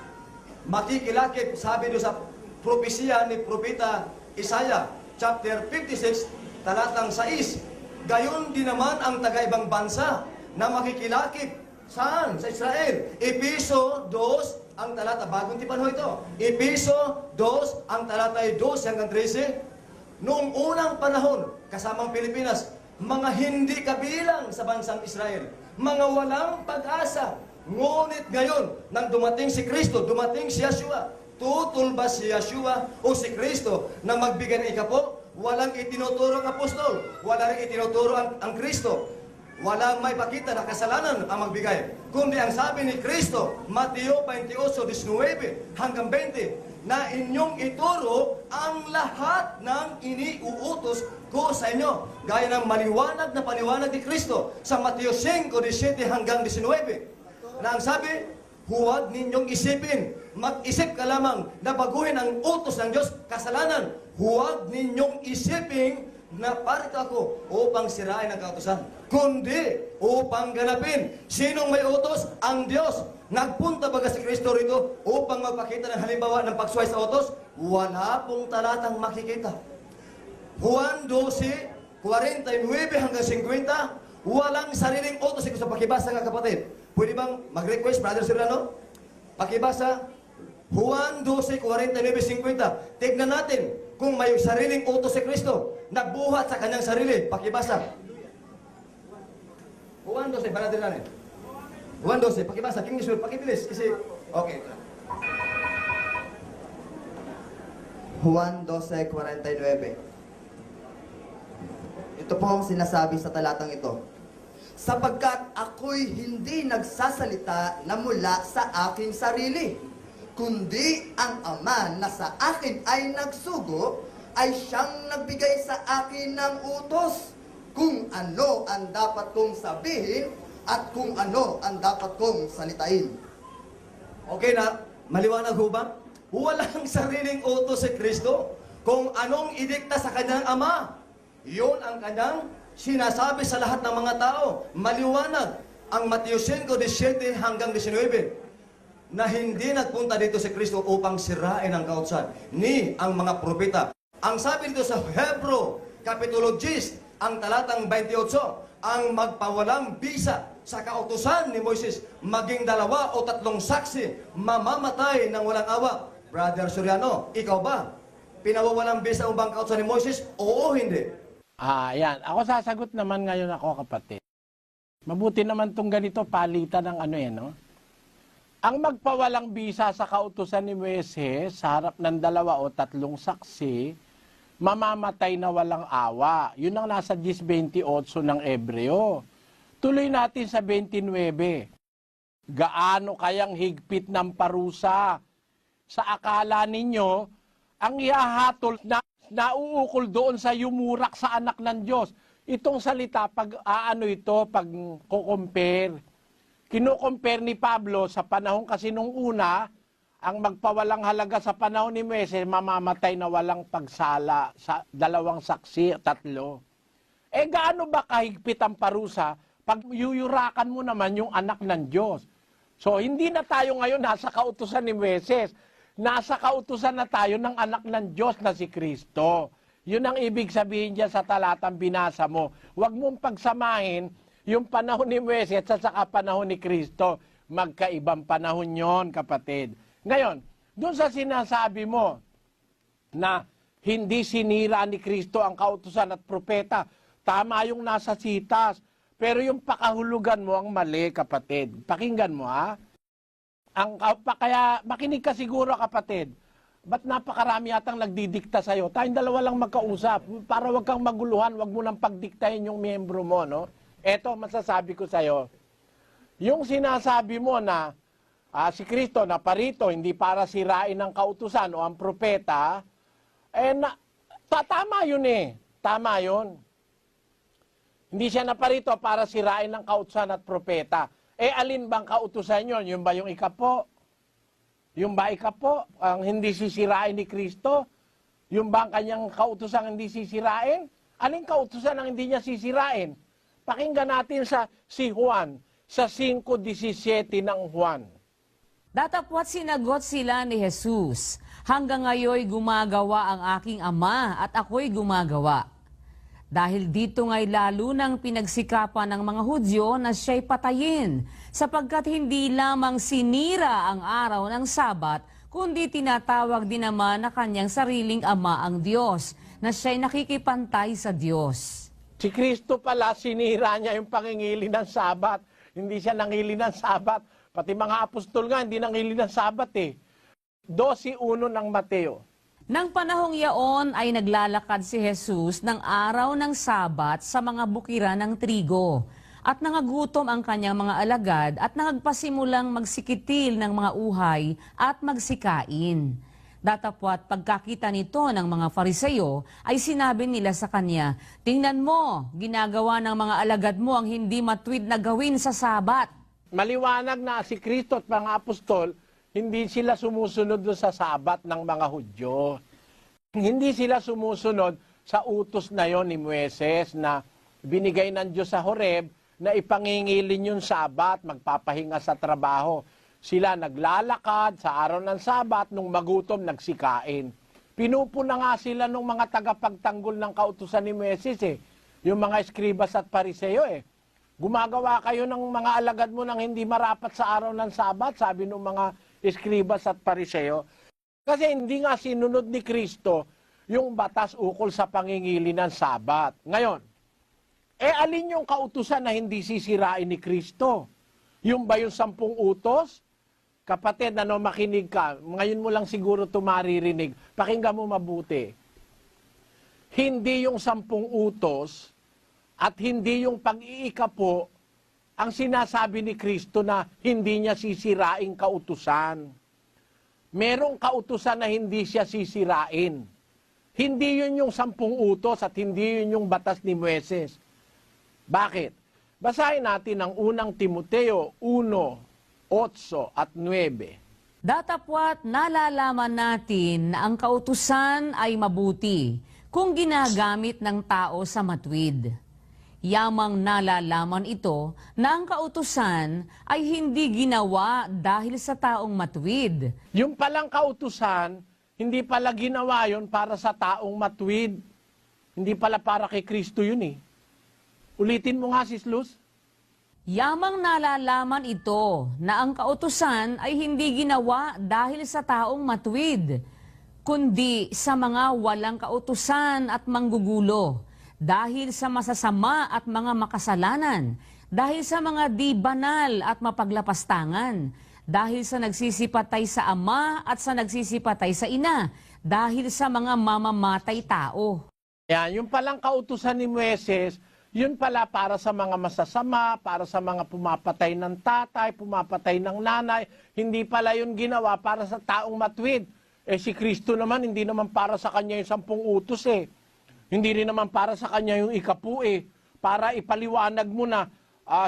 makikilakip, sabi doon sa propesya ni Propeta Isaiah, chapter 56, talatang 6. Gayon din naman ang taga-ibang bansa na makikilakip. Saan? Sa Israel. Episo 2, ang talata, bagong tipan ho ito. Episo 2, ang talata ay 12 hanggang 13. Noong unang panahon, kasamang Pilipinas, mga hindi kabilang sa bansang Israel, mga walang pag-asa. Ngunit ngayon, nang dumating si Kristo, dumating si Yeshua, tutol ba si Yeshua o si Kristo na magbigay ng ikapo? Walang itinuturo ang apostol, wala rin itinuturo ang Kristo. Walang may pakita na kasalanan ang magbigay. Kundi ang sabi ni Kristo, Mateo 28:19 hanggang 20, na inyong ituro ang lahat ng iniuutos ko sa inyo. Gaya ng maliwanag na paliwanag ni Kristo sa Mateo 5:17 hanggang 19. Na ang sabi, huwag ninyong isipin, mag-isip ka lamang na baguhin ang utos ng Diyos, kasalanan. Huwag ninyong isipin na parito ako upang sirain ang kautusan, kundi upang ganapin. Sinong may utos? Ang Diyos. Nagpunta baga si Kristo rito upang magpakita ng halimbawa ng pagsuway sa utos? Wala pong talatang makikita. Juan 12, 49 hanggang 50, walang sariling utos. Ito sa pakibasa nga kapatid. Pwede bang mag-request, Brother Serrano? Pakibasa, Juan 12, 49, 50. Tignan natin kung may sariling utos si Kristo. Nagbuhat sa kanyang sarili. Pakibasa. Juan 12, para din natin. Juan 12, pakibasa. King Israel, pakibilis. Kasi, okay. Juan 12:49. Ito po ang sinasabi sa talatang ito. Sapagkat ako'y hindi nagsasalita na mula sa aking sarili, kundi ang Ama na sa akin ay nagsugo, ay siyang nagbigay sa akin ng utos kung ano ang dapat kong sabihin at kung ano ang dapat kong salitain. Okay na? Maliwanag ho ba? Walang sariling utos si Kristo kung anong idikta sa kanyang Ama. Yun ang kanyang sinasabi sa lahat ng mga tao. Maliwanag ang Mateo 5:17 hanggang 19 na hindi nagpunta dito si Kristo upang sirain ang kautusan ni ang mga propeta. Ang sabi dito sa Hebro, Kapitulo 10, ang talatang 28, ang magpawalang bisa sa kautusan ni Moises, maging 2 o 3 saksi, mamamatay ng walang awa. Brother Soriano, ikaw ba? Pinawawalang bisa ang bang kautusan ni Moises? Oo, hindi. Yan. Ako sasagot naman ngayon ako, kapatid. Mabuti naman tong ganito, palitan ng ano no? Ang magpawalang bisa sa kautusan ni Moises sa harap ng 2 o 3 saksi, mamamatay na walang awa. Yun ang nasa 10:28 ng Ebreo. Tuloy natin sa 29. Gaano kayang higpit ng parusa sa akala ninyo ang ihahatol na nauukol doon sa yumurak sa anak ng Diyos. Itong salita, pag pag kukompare, kino-compare ni Pablo sa panahon kasi nung una, ang magpawalang halaga sa panahon ni Moises, mamamatay na walang pagsala sa 2 saksi, 3. Gaano ba kahigpit ang parusa pag yuyurakan mo naman yung anak ng Diyos? So, hindi na tayo ngayon nasa kautusan ni Moises. Nasa kautusan na tayo ng anak ng Diyos na si Kristo. Yun ang ibig sabihin dyan sa talatang binasa mo. Huwag mong pagsamahin yung panahon ni Moises at saka panahon ni Kristo. Magkaibang panahon yon, kapatid. Ngayon, doon sa sinasabi mo na hindi sinira ni Kristo ang kautusan at propeta, tama yung nasa sitas, pero yung pakahulugan mo ang mali, kapatid. Pakinggan mo, ha? Kaya makinig ka siguro, kapatid. Ba't napakarami yatang nagdidikta sa'yo? Tayong dalawa lang magkausap. Para wag kang maguluhan, wag mo nang pagdiktahin yung miyembro mo, no? Eto, masasabi ko sa'yo. Yung sinasabi mo na si Kristo na parito, hindi para sirain ang kautusan o ang propeta, tama yun eh. Tama yun. Hindi siya naparito para sirain ang kautusan at propeta. Alin bang kautusan yun? Yung ba yung ikapo? Yung ba ikapo? Ang hindi sisirain ni Kristo? Yung ba ang kanyang kautusan hindi sisirain? Aling kautusan ang hindi niya sisirain? Pakinggan natin si Juan, sa 5:17 ng Juan. Datapwat sinagot sila ni Jesus, hanggang ngayoy gumagawa ang aking Ama at ako'y gumagawa. Dahil dito nga'y lalo nang pinagsikapan ng mga Hudyo na siya'y patayin, sapagkat hindi lamang sinira ang araw ng Sabat, kundi tinatawag din naman na kanyang sariling Ama ang Diyos, na siya'y nakikipantay sa Diyos. Si Kristo pala, sinira niya yung pangingili ng Sabat. Hindi siya nangili ng Sabat. Pati mga apostol nga, hindi nangili ng Sabat eh. 12:1 ng Mateo. Nang panahong yaon ay naglalakad si Jesus ng araw ng Sabat sa mga bukiran ng trigo. At nangagutom ang kanyang mga alagad at nagpasimulang magsikitil ng mga uhay at magsikain. Datapwat pagkakita nito ng mga Fariseyo ay sinabi nila sa kanya, "Tingnan mo, ginagawa ng mga alagad mo ang hindi matuwid na gawin sa Sabat." Maliwanag na si Kristo at mga apostol, hindi sila sumusunod sa Sabat ng mga Hudyo. Hindi sila sumusunod sa utos na yon ni Moises na binigay ng Diyos sa Horeb na ipangingilin yung Sabat, magpapahinga sa trabaho. Sila naglalakad sa araw ng Sabat, nung magutom, nagsikain. Pinupuna nga sila ng mga tagapagtanggol ng kautusan ni Moises yung mga eskribas at pariseo Gumagawa kayo ng mga alagad mo nang hindi marapat sa araw ng Sabat, sabi ng mga eskribas at pariseo. Kasi hindi nga sinunod ni Kristo yung batas ukol sa pangingili ng Sabat. Ngayon, alin yung kautusan na hindi sisirain ni Kristo? Yung ba yung 10 utos? Kapatid, makinig ka. Ngayon mo lang siguro ito maririnig. Pakinggan mo mabuti. Hindi yung 10 utos at hindi yung pag-iikapo ang sinasabi ni Kristo na hindi niya sisiraing kautusan. Merong kautusan na hindi siya sisirain. Hindi yun yung 10 utos at hindi yun yung batas ni Moises. Bakit? Basahin natin ang unang Timoteo 1, 8 at 9. Datapwat nalalaman natin na ang kautusan ay mabuti kung ginagamit ng tao sa matuwid. Yamang nalalaman ito na ang kautusan ay hindi ginawa dahil sa taong matuwid. Yung palang kautusan, hindi pala ginawa yun para sa taong matuwid. Hindi pala para kay Kristo yun Ulitin mo nga, Sis Luz. Yamang nalalaman ito na ang kautusan ay hindi ginawa dahil sa taong matuwid, kundi sa mga walang kautusan at manggugulo, dahil sa masasama at mga makasalanan, dahil sa mga di banal at mapaglapastangan, dahil sa nagsisipatay sa ama at sa nagsisipatay sa ina, dahil sa mga mamamatay tao. Yan, yung palang kautusan ni Moises, yun pala para sa mga masasama, para sa mga pumapatay ng tatay, pumapatay ng nanay. Hindi pala yun ginawa para sa taong matuwid. Si Kristo naman, hindi naman para sa kanya yung 10 utos Hindi rin naman para sa kanya yung 10 Para ipaliwanag mo na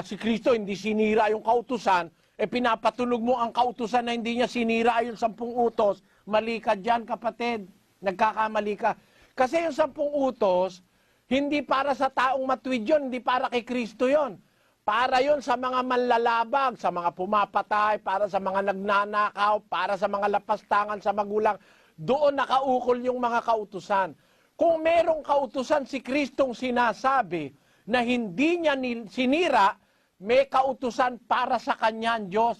si Kristo hindi sinira yung kautusan, pinapatunog mo ang kautusan na hindi niya sinira yung 10 utos. Mali ka dyan, kapatid. Nagkakamali ka. Kasi yung 10 utos, hindi para sa taong matuwid yun, hindi para kay Kristo yun. Para yun sa mga manlalabag, sa mga pumapatay, para sa mga nagnanakaw, para sa mga lapastangan sa magulang. Doon nakaukol yung mga kautusan. Kung merong kautusan si Kristong sinasabi na hindi niya sinira, may kautusan para sa kanya ang Diyos.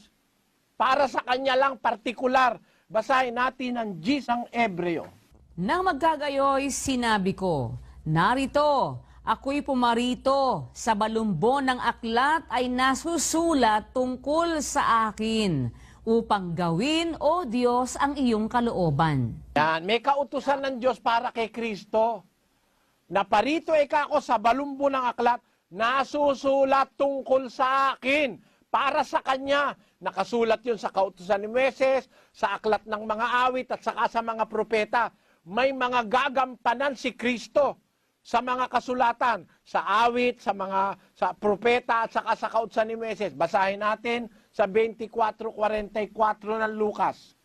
Para sa kanya lang partikular. Basahin natin ang Gisang Ebreo. Nang magkagayoy, sinabi ko, narito, ako'y pumarito, sa balumbon ng aklat ay nasusulat tungkol sa akin, upang gawin, O Diyos, ang iyong kalooban. Yan, may kautusan ng Diyos para kay Kristo. Naparito ako sa balumbon ng aklat, nasusulat tungkol sa akin, para sa Kanya. Nakasulat yun sa kautusan ni Moises, sa aklat ng mga awit at saka sa mga propeta. May mga gagampanan si Kristo sa mga kasulatan, sa awit, sa propeta at saka sa kautusan ni Moises. Basahin natin sa 24:44 ng Lucas.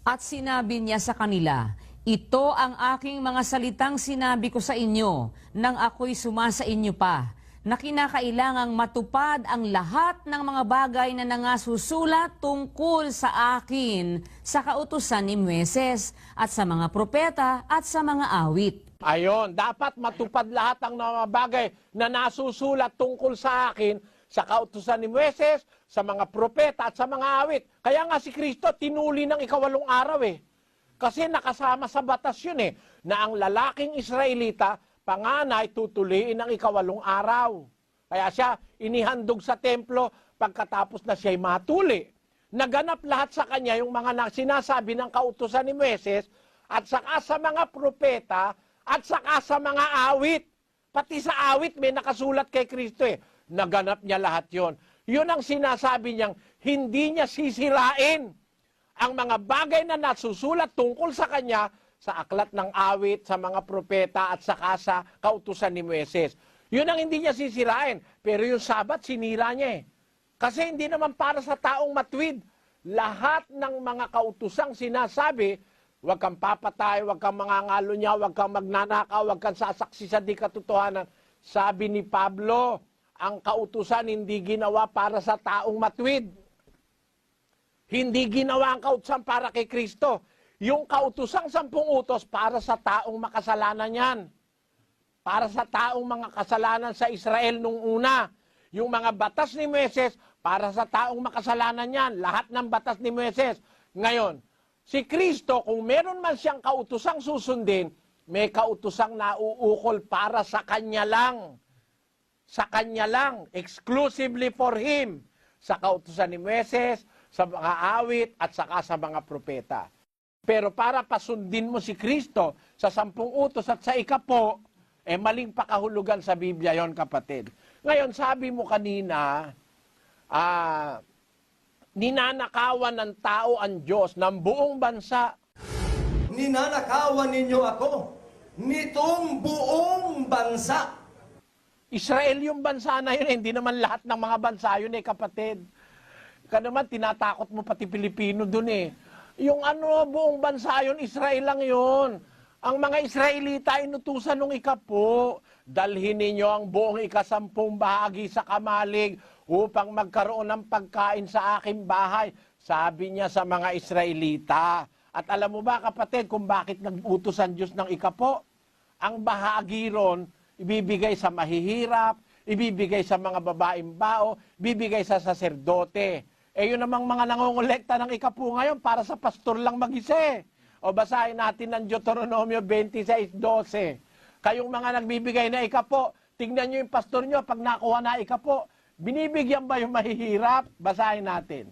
At sinabi niya sa kanila, ito ang aking mga salitang sinabi ko sa inyo, nang ako'y sumasa inyo pa, na kinakailangang matupad ang lahat ng mga bagay na nangasusulat tungkol sa akin sa kautusan ni Moises at sa mga propeta at sa mga awit. Ayon, dapat matupad lahat ang mga bagay na nasusulat tungkol sa akin sa kautusan ni Moises, sa mga propeta at sa mga awit. Kaya nga si Kristo tinuli ng 8 araw Kasi nakasama sa batas yun na ang lalaking Israelita, panganay, tutuliin ng 8 araw. Kaya siya inihandog sa templo pagkatapos na siya'y matuli. Naganap lahat sa kanya yung mga sinasabi ng kautusan ni Moises at saka sa mga propeta at saka sa mga awit. Pati sa awit may nakasulat kay Kristo Naganap niya lahat yon. Yun ang sinasabi niyang hindi niya sisirain ang mga bagay na nasusulat tungkol sa kanya sa aklat ng awit, sa mga propeta at saka sa kautusan ni Moises. Yun ang hindi niya sisirain. Pero yung Sabat, sinira niya Kasi hindi naman para sa taong matuwid. Lahat ng mga kautusang sinasabi, huwag kang papatay, huwag kang mangangalunya, huwag kang magnanakaw, huwag kang sasaksi sa di katotohanan. Sabi ni Pablo, ang kautusan hindi ginawa para sa taong matwid. Hindi ginawa ang kautusan para kay Kristo. Yung kautusang 10 utos para sa taong makasalanan yan. Para sa taong mga kasalanan sa Israel nung una. Yung mga batas ni Moises, para sa taong makasalanan yan. Lahat ng batas ni Moises. Ngayon, si Kristo, kung meron man siyang kautusang susundin, may kautusang nauukol para sa Kanya lang. Sa Kanya lang. Exclusively for Him. Sa kautusan ni Moises, sa mga awit, at saka sa mga propeta. Pero para pasundin mo si Kristo sa 10 utos at sa 10, maling pakahulugan sa Biblia yon, kapatid. Ngayon, sabi mo kanina, ninanakawan ng tao ang Diyos ng buong bansa. Ninanakawan ninyo ako nitong buong bansa. Israel yung bansa na yun, hindi naman lahat ng mga bansa yun kapatid. Ka naman, tinatakot mo pati Pilipino dun Yung buong bansa yun, Israel lang yun. Ang mga Israelita inutusan ng 10, dalhin ninyo ang buong 10 bahagi sa kamalig upang magkaroon ng pagkain sa aking bahay. Sabi niya sa mga Israelita. At alam mo ba, kapatid, kung bakit nag-utos ang Diyos ng 10? Ang bahagi ron, ibibigay sa mahihirap, ibibigay sa mga babaeng bao, ibibigay sa saserdote. Yun namang mga nangongolekta ng 10 ngayon para sa pastor lang mag-isa. O basahin natin ng Deuteronomio 26:12. Kayong mga nagbibigay na 10, tingnan nyo yung pastor nyo, pag nakuha na 10, binibigyan ba yung mahihirap? Basahin natin.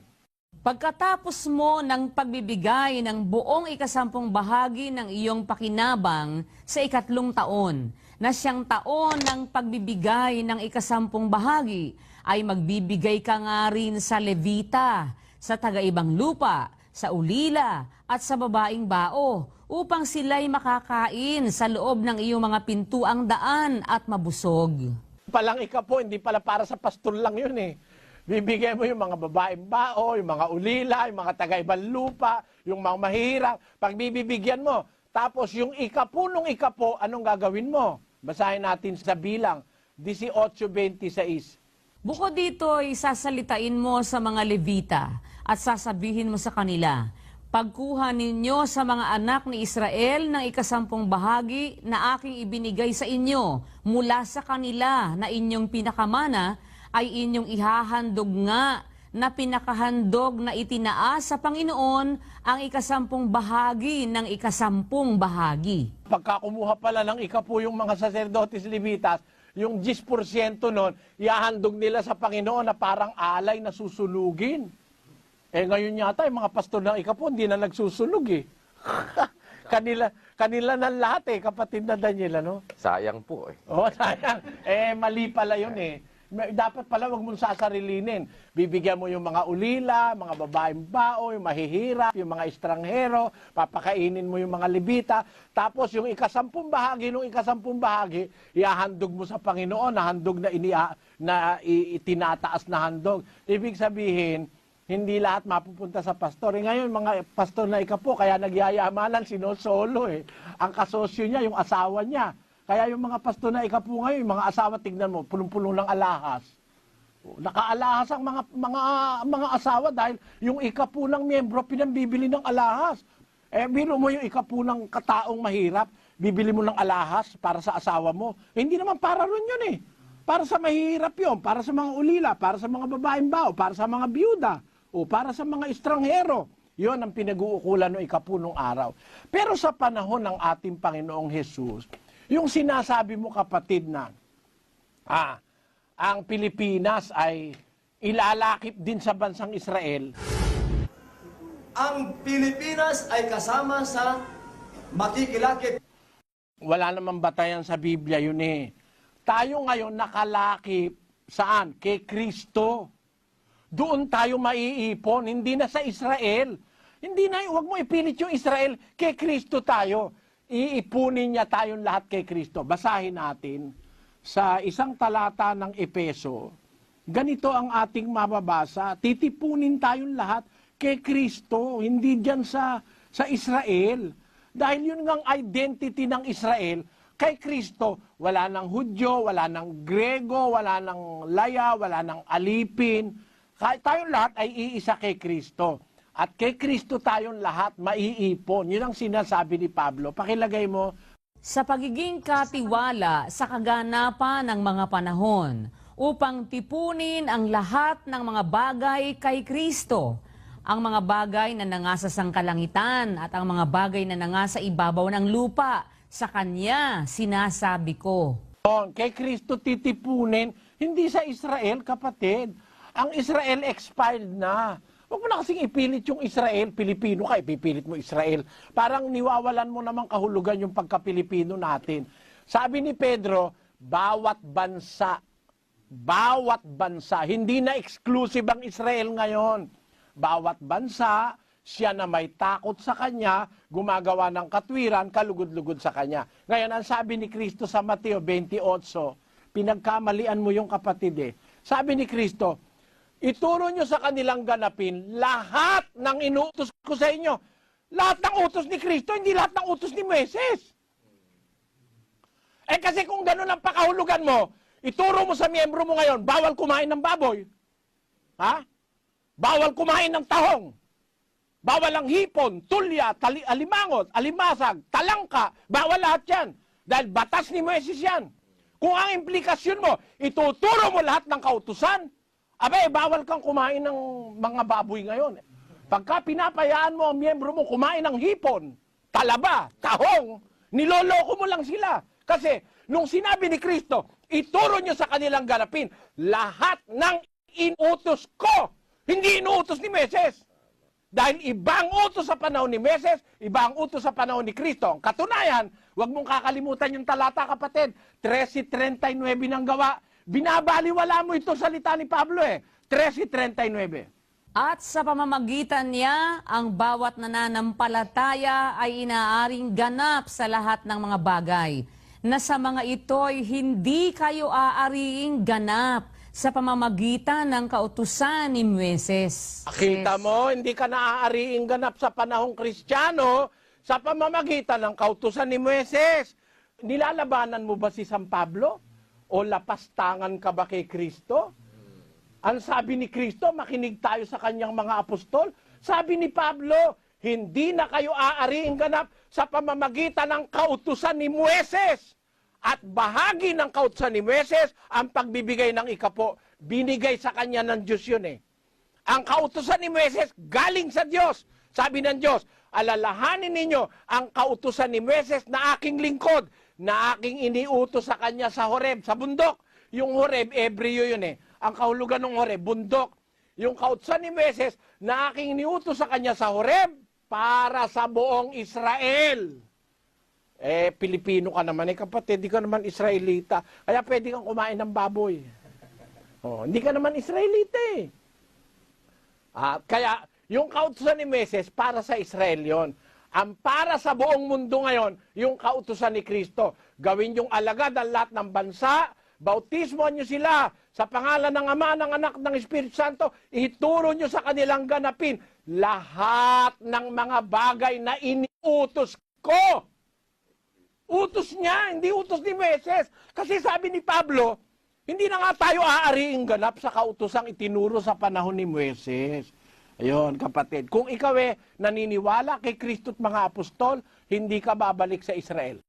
Pagkatapos mo ng pagbibigay ng buong 10 bahagi ng iyong pakinabang sa 3 taon, na siyang taon ng pagbibigay ng 10 bahagi, ay magbibigay ka nga rin sa Levita, sa taga-ibang lupa, sa ulila, at sa babaeng bao, upang sila'y makakain sa loob ng iyong mga pintuang daan at mabusog. Palang 10, hindi pala para sa pastor lang yun Bibigay mo yung mga babaeng bao, yung mga ulila, yung mga taga-ibang lupa, yung mga mahirap. Pag bibigyan mo, tapos yung 10 ng 10, anong gagawin mo? Basahin natin sa Bilang 18:26. Bukod dito, isasalitain mo sa mga Levita at sasabihin mo sa kanila, pagkuha ninyo sa mga anak ni Israel ng 10 bahagi na aking ibinigay sa inyo mula sa kanila na inyong pinakamana, ay inyong ihahandog nga na pinakahandog na itinaas sa Panginoon ang 10 bahagi ng 10 bahagi. Pagka kumuha pala ng 10 yung mga sacerdotes levitas, yung 10% nun, ihahandog nila sa Panginoon na parang alay na susulugin. Ngayon yata, yung mga pastor ng 10, hindi na nagsusunog kanila na lahat kapatid na Daniel, ano? Sayang po Sayang. Mali pala yun Dapat pala wag mong sasarilinin. Bibigyan mo yung mga ulila, mga babaeng bao, yung mahihirap, yung mga estranghero, papakainin mo yung mga Levita. Tapos yung 10 bahagi, nung 10 bahagi, ihahandog mo sa Panginoon na handog na itinataas na handog. Ibig sabihin, hindi lahat mapupunta sa pastor. Ngayon, mga pastor na 10, kaya nagyayamanan, sinosolo Ang kasosyo niya, yung asawa niya. Kaya yung mga pastor na 10 ngayon, yung mga asawa, tignan mo, pulong-pulong ng alahas. Nakaalahas ang mga asawa dahil yung 10 ng miyembro pinambibili ng alahas. Biro mo yung 10 ng kataong mahirap, bibili mo ng alahas para sa asawa mo. Hindi naman para ron yun Para sa mahirap yun, para sa mga ulila, para sa mga babaeng bao, para sa mga biyuda, o para sa mga estranghero. Yun ang pinag-uukulan ng 10 ng araw. Pero sa panahon ng ating Panginoong Hesus, yung sinasabi mo kapatid na ang Pilipinas ay ilalakip din sa bansang Israel. Ang Pilipinas ay kasama sa makikilakip. Wala namang batayan sa Biblia yun Tayo ngayon nakalakip saan? Kay Kristo. Doon tayo maiipon, hindi na sa Israel. Hindi na, huwag mo ipilit yung Israel, kay Kristo tayo. Iipunin niya tayong lahat kay Kristo. Basahin natin sa 1 talata ng Epeso. Ganito ang ating mababasa. Titipunin tayong lahat kay Kristo, hindi diyan sa Israel. Dahil yun ngang identity ng Israel, kay Kristo, wala ng Hudyo, wala ng Grego, wala ng Laya, wala ng Alipin. Tayong lahat ay iisa kay Kristo. At kay Kristo tayong lahat maiipon. Yun ang sinasabi ni Pablo. Pakilagay mo, Sa pagiging katiwala sa kaganapan ng mga panahon upang tipunin ang lahat ng mga bagay kay Kristo, ang mga bagay na nangasa sa kalangitan at ang mga bagay na nangasa ibabaw ng lupa, sa Kanya sinasabi ko. kay Kristo titipunin, hindi sa Israel, kapatid. Ang Israel expired na. Huwag mo na kasing ipilit yung Israel, Pilipino ka, ipipilit mo Israel. Parang niwawalan mo namang kahulugan yung pagka-Pilipino natin. Sabi ni Pedro, bawat bansa, hindi na exclusive ang Israel ngayon. Bawat bansa, siya na may takot sa Kanya, gumagawa ng katwiran, kalugod-lugod sa Kanya. Ngayon, ang sabi ni Kristo sa Mateo 28, pinagkamalian mo yung kapatid eh. Sabi ni Kristo, ituro nyo sa kanilang ganapin lahat ng inuutos ko sa inyo. Lahat ng utos ni Kristo, hindi lahat ng utos ni Moises. Eh kasi kung ganun ang pakahulugan mo, ituro mo sa miyembro mo ngayon, bawal kumain ng baboy. Ha? Bawal kumain ng tahong. Bawal ang hipon, tulya, alimangot, alimasag, talangka, bawal lahat yan. Dahil batas ni Moises yan. Kung ang implikasyon mo, ituturo mo lahat ng kautusan, abay, bawal kang kumain ng mga baboy ngayon. Pagka pinapayaan mo ang miyembro mo kumain ng hipon, talaba, tahong, niloloko mo lang sila. Kasi, nung sinabi ni Kristo, ituro nyo sa kanilang ganapin, lahat ng inutos ko, hindi inuutos ni Moises. Dahil ibang utos sa panahon ni Moises, ibang utos sa panahon ni Kristo. Ang katunayan, huwag mong kakalimutan yung talata, kapatid. 13:39 ng gawa. Binabaliwala mo itong salita ni Pablo eh. 13:39. At sa pamamagitan niya, ang bawat nananampalataya ay inaaring ganap sa lahat ng mga bagay, na sa mga ito'y hindi kayo aariing ganap sa pamamagitan ng kautusan ni Moises. Kita mo, hindi ka naaariing ganap sa panahong Kristiyano sa pamamagitan ng kautusan ni Moises. Nilalabanan mo ba si San Pablo? O lapastangan ka ba kay Kristo? Ang sabi ni Kristo, makinig tayo sa kanyang mga apostol. Sabi ni Pablo, hindi na kayo aariing ganap sa pamamagitan ng kautusan ni Moises. At bahagi ng kautusan ni Moises, ang pagbibigay ng ikapo, binigay sa kanya ng Diyos yun eh. Ang kautusan ni Moises, galing sa Diyos. Sabi ng Diyos, alalahanin ninyo ang kautusan ni Moises na aking lingkod, na aking iniutos sa kanya sa Horeb, sa bundok. Yung Horeb, Ebreo yun eh. Ang kahulugan ng Horeb, bundok. Yung kautusan ni Moises na aking iniutos sa kanya sa Horeb, para sa buong Israel. Eh, Pilipino ka naman eh, kapatid, di ka naman Israelita. Kaya pwede kang kumain ng baboy. Oh, hindi ka naman Israelita eh. Kaya, yung kautusan ni Moises, para sa Israel yon. Ang para sa buong mundo ngayon, yung kautusan ni Kristo. Gawin yung alagad ang lahat ng bansa, bautismoan nyo sila sa pangalan ng Ama, ng Anak, ng Espiritu Santo, ituro nyo sa kanilang ganapin lahat ng mga bagay na iniutos ko. Utos niya, hindi utos ni Moises. Kasi sabi ni Pablo, hindi na nga tayo aariing ganap sa kautosang itinuro sa panahon ni Moises. Ayun, kapatid. Kung ikaw naniniwala kay Kristo at mga apostol, hindi ka babalik sa Israel.